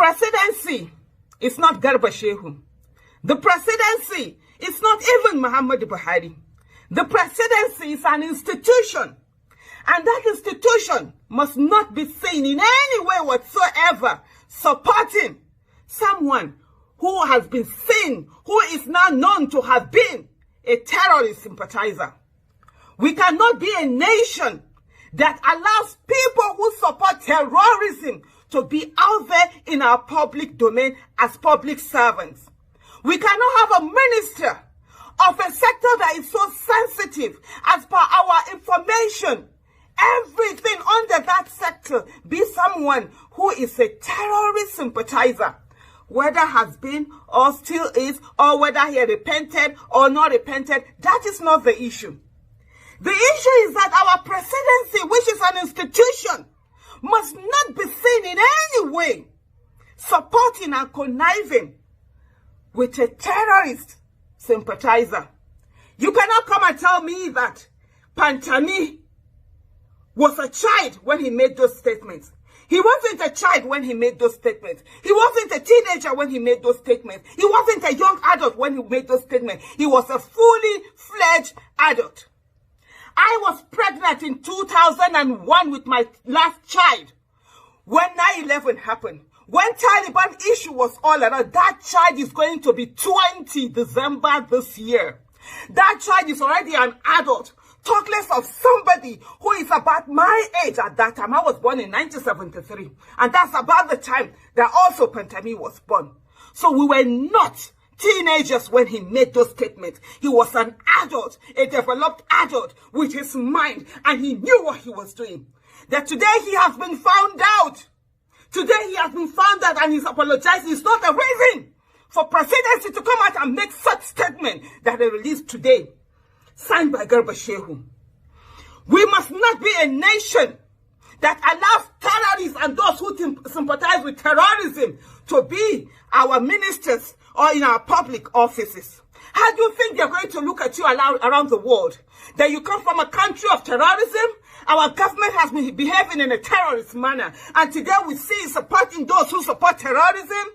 presidency is not Garba Shehu. The presidency is not even Muhammadu Buhari. The presidency is an institution. And that institution must not be seen in any way whatsoever supporting someone who has been seen, who is now known to have been a terrorist sympathizer. We cannot be a nation that allows people who support terrorism to be out there in our public domain as public servants. We cannot have a minister of a sector that is so sensitive as per our information. Everything under that sector be someone who is a terrorist sympathizer, whether has been or still is, or whether he repented or not repented. That is not the issue. The issue is that our presidency, which is an institution, must not be seen in any way supporting and conniving with a terrorist sympathizer. You cannot come and tell me that Pantami was a child when he made those statements. He wasn't a child when he made those statements. He wasn't a teenager when he made those statements. He wasn't a young adult when he made those statements. He was a fully fledged adult. I was pregnant in 2001 with my last child when 9/11 happened. When Taliban issue was all around, that child is going to be 20 December this year. That child is already an adult. Talk less of somebody who is about my age at that time. I was born in 1973. And that's about the time that also Pantami was born. So we were not teenagers when he made those statements. He was an adult, a developed adult with his mind, and he knew what he was doing. That today he has been found out. Today he has been found out and he's apologizing. It's not a reason for presidency to come out and make such statement that they released today, signed by Garba Shehu. We must not be a nation that allows terrorists and those who sympathize with terrorism to be our ministers or in our public offices. How do you think they're going to look at you around the world? That you come from a country of terrorism? Our government has been behaving in a terrorist manner. And today we see supporting those who support terrorism.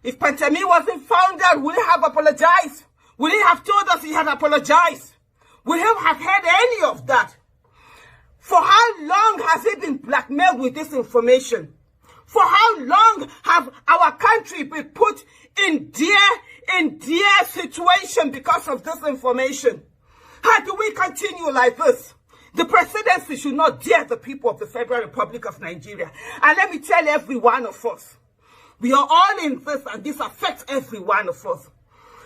If Pantami wasn't found out, would he have apologized? Would he have told us he had apologized? Would he have heard any of that? For how long has he been blackmailed with this information? For how long have our country been put in dear situation because of this information? How do we continue like this? The presidency should not dare the people of the Federal Republic of Nigeria. And let me tell every one of us, we are all in this, and this affects every one of us.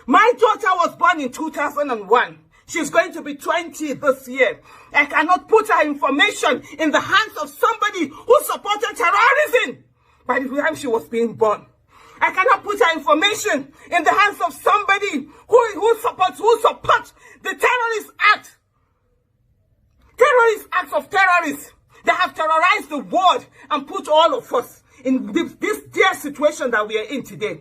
My daughter was born in 2001. She's going to be 20 this year. I cannot put her information in the hands of somebody who supported terrorism by the time she was being born. I cannot put her information in the hands of somebody who supports the terrorist act. Terrorist acts of terrorists that have terrorized the world and put all of us in this dear situation that we are in today.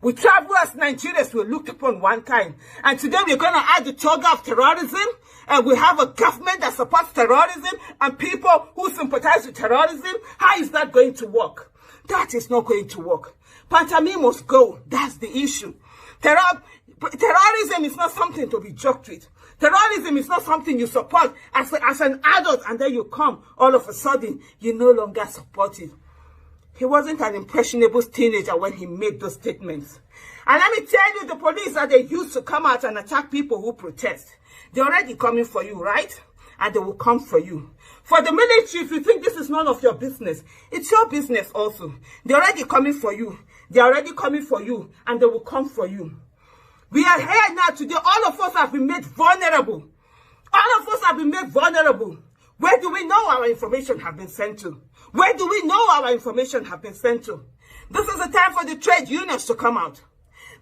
We travel as Nigerians, we looked upon one kind. And today we're going to add the toga of terrorism. And we have a government that supports terrorism and people who sympathize with terrorism. How is that going to work? That is not going to work. Pantami must go. That's the issue. Terrorism is not something to be joked with. Terrorism is not something you support as an adult, and then you come, all of a sudden, you no longer support it. He wasn't an impressionable teenager when he made those statements. And let me tell you, the police that they used to come out and attack people who protest, they're already coming for you, right? And they will come for you. For the military, if you think this is none of your business, it's your business also. They're already coming for you. They're already coming for you, and they will come for you. We are here now today. All of us have been made vulnerable. All of us have been made vulnerable. Where do we know our information have been sent to? Where do we know our information have been sent to? This is the time for the trade unions to come out.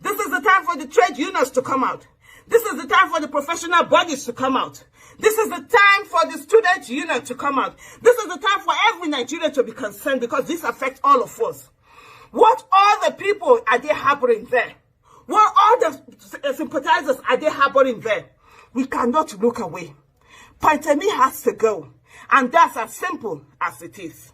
This is the time for the trade unions to come out. This is the time for the professional bodies to come out. This is the time for the student union to come out. This is the time for every Nigerian to be concerned, because this affects all of us. What other people are they harboring there? What other sympathizers are they harboring there? We cannot look away. Pantami has to go. And that's as simple as it is.